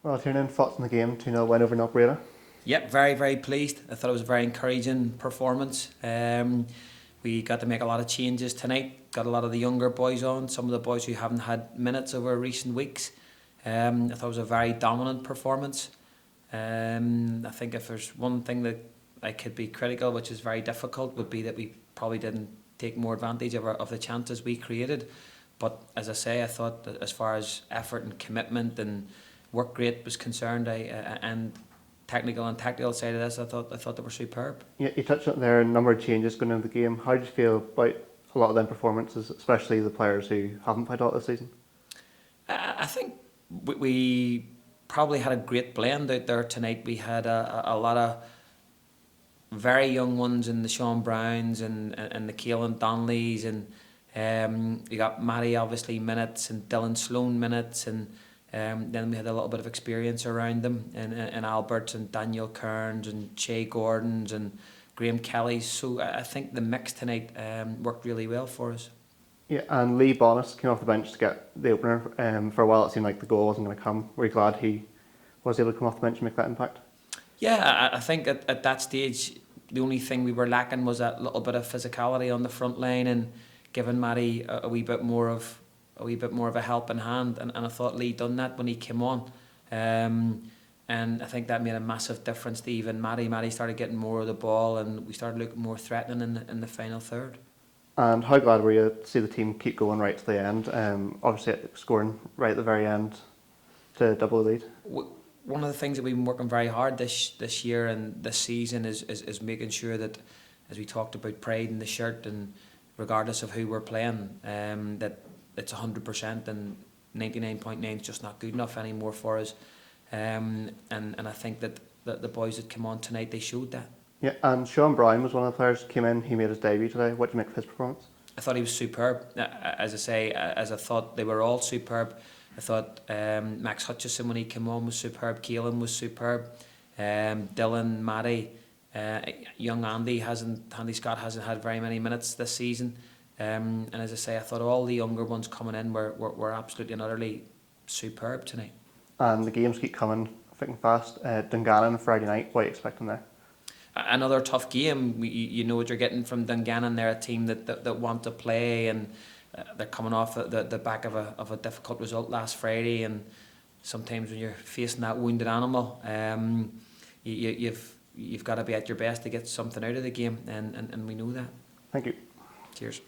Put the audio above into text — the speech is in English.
Well, Tiernan, thoughts on the game, 2-0 win over Knockbreda. Yep, very, very pleased. I thought it was a very encouraging performance. We got to make a lot of changes tonight. Got a lot of the younger boys on, some of the boys who haven't had minutes over recent weeks. I thought it was a very dominant performance. I think if there's one thing that I could be critical, which is very difficult, would be that we probably didn't take more advantage of the chances we created. But as I say, I thought that as far as effort and commitment and work rate was concerned, and technical and tactical side of this, I thought they were superb. Yeah, you touched on there a number of changes going into the game. How did you feel about a lot of them performances, especially the players who haven't played a lot this season? I think we probably had a great blend out there tonight. We had a lot of very young ones in the Sean Browns and the Caelan Donnellys, and we got Matty obviously minutes and Dylan Sloan minutes, and then we had a little bit of experience around them and Albert and Daniel Kearns and Shay Gordons and Graham Kelly. So I think the mix tonight worked really well for us. Yeah, and Lee Bonus came off the bench to get the opener. For a while it seemed like the goal wasn't going to come. Were you glad he was able to come off the bench and make that impact? Yeah, I think at that stage the only thing we were lacking was that little bit of physicality on the front line and giving Matty a wee bit more of a helping hand, and I thought Lee done that when he came on, and I think that made a massive difference to even Matty. Matty started getting more of the ball, and we started looking more threatening in the final third. And how glad were you to see the team keep going right to the end? Obviously scoring right at the very end to double the lead. One of the things that we've been working very hard this year and this season is making sure that, as we talked about pride in the shirt, and regardless of who we're playing, that it's 100% and 99.9 is just not good enough anymore for us. And I think that the boys that came on tonight, they showed that. Yeah, and Sean Brown was one of the players who came in. He made his debut today. What do you make of his performance? I thought he was superb. As I say, as I thought they were all superb. I thought Max Hutchison, when he came on, was superb. Caelan was superb. Dylan, Matty, young Andy Scott hasn't had very many minutes this season. And as I say, I thought all the younger ones coming in were absolutely and utterly superb tonight. And the games keep coming thick and fast. Dungannon Friday night. What are you expecting there? Another tough game. You know what you're getting from Dungannon. They're a team that want to play, and they're coming off the back of a difficult result last Friday. And sometimes when you're facing that wounded animal, you've got to be at your best to get something out of the game, and we know that. Thank you. Cheers.